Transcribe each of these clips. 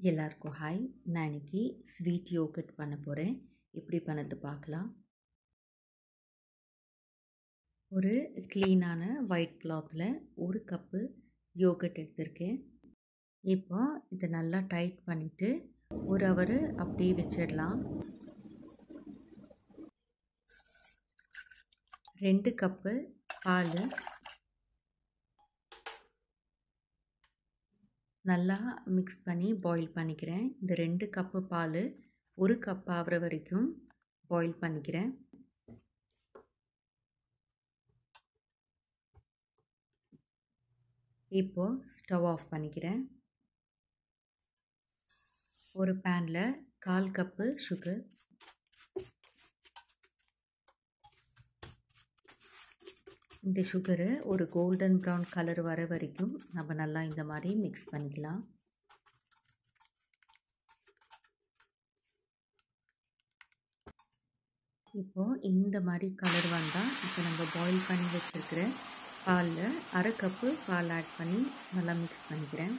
எல்லாருக்கும் ஹாய். நான் இன்னைக்கு ஸ்வீட் யோகர்ட் பண்ண போகிறேன். எப்படி பண்ணது பார்க்கலாம். ஒரு க்ளீனான ஒயிட் கிளாத்தில் 1 கப்பு யோகர்ட் எடுத்திருக்கேன். இப்போ இதை நல்லா டைட் பண்ணிவிட்டு 1 ஹவர் அப்படியே வச்சிடலாம். 2 கப்பு பால் நல்லா மிக்ஸ் பண்ணி பாயில் பண்ணிக்கிறேன். இந்த 2 கப்பு பால் 1 கப் ஆகிற வரைக்கும் பாயில் பண்ணிக்கிறேன். இப்போது ஸ்டவ் ஆஃப் பண்ணிக்கிறேன். ஒரு பேனில் 1/4 கப்பு சுகர், இந்த சுகரை ஒரு கோல்டன் ப்ரௌன் கலர் வர வரைக்கும் நம்ம நல்லா இந்த மாதிரி மிக்ஸ் பண்ணிக்கலாம். இப்போது இந்த மாதிரி கலர் வந்தால் இப்போ நம்ம பாயில் பண்ணி வச்சுருக்கிற பாலில் 1/2 கப்பு பால் ஆட் பண்ணி நல்லா மிக்ஸ் பண்ணிக்கிறேன்.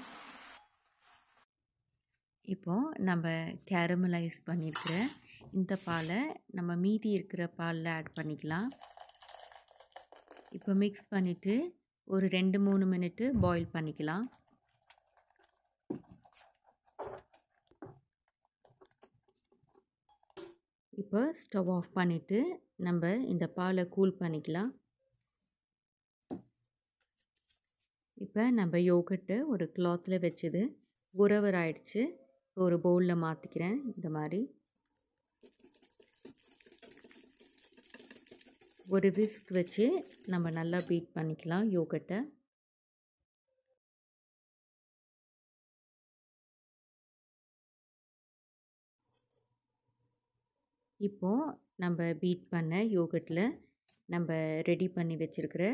இப்போது நம்ம கேரமலைஸ் பண்ணியிருக்கிற இந்த பாலை நம்ம மீதி இருக்கிற பாலில் ஆட் பண்ணிக்கலாம். இப்போ மிக்ஸ் பண்ணிவிட்டு ஒரு 2-3 மினிட்டு பாயில் பண்ணிக்கலாம். இப்போ ஸ்டவ் ஆஃப் பண்ணிவிட்டு நம்ம இந்த பாலை கூல் பண்ணிக்கலாம். இப்போ நம்ம யோகர்ட்டை ஒரு கிளாத்தில் வச்சது 1 ஹவர் ஆயிடுச்சு. ஒரு பவுலில் மாற்றிக்கிறேன். இந்த மாதிரி ஒரு விஸ்க் வச்சு நம்ம நல்லா பீட் பண்ணிக்கலாம் யோகர்ட்டை. இப்போது நம்ம பீட் பண்ண யோகர்ட்டில் நம்ம ரெடி பண்ணி வச்சுருக்கிற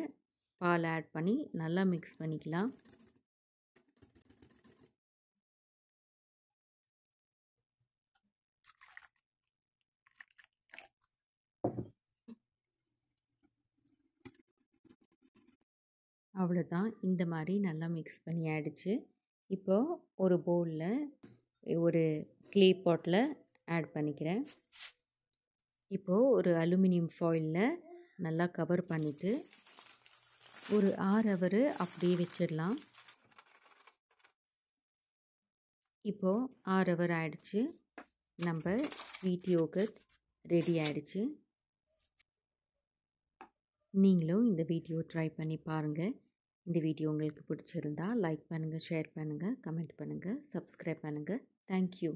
பால் ஆட் பண்ணி நல்லா மிக்ஸ் பண்ணிக்கலாம். அவ்வளோதான், இந்த மாதிரி நல்லா மிக்ஸ் பண்ணி ஆயிடுச்சு. இப்போது ஒரு பவுலில் ஒரு க்ளே பாட்டில் ஆட் பண்ணிக்கிறேன். இப்போது ஒரு அலுமினியம் ஃபாயிலில் நல்லா கவர் பண்ணிவிட்டு ஒரு 6 ஹவர் அப்படியே வச்சிடலாம். இப்போது 6 ஹவர் ஆயிடுச்சு. நம்ம ஸ்வீட் யோகர்ட் ரெடி ஆயிடுச்சு. நீங்களும் இந்த வீடியோ ட்ரை பண்ணி பாருங்கள். இந்த வீடியோ உங்களுக்கு பிடிச்சிருந்தா லைக் பண்ணுங்கள், ஷேர் பண்ணுங்கள், கமெண்ட் பண்ணுங்கள், சப்ஸ்கிரைப் பண்ணுங்கள். தேங்க்யூ.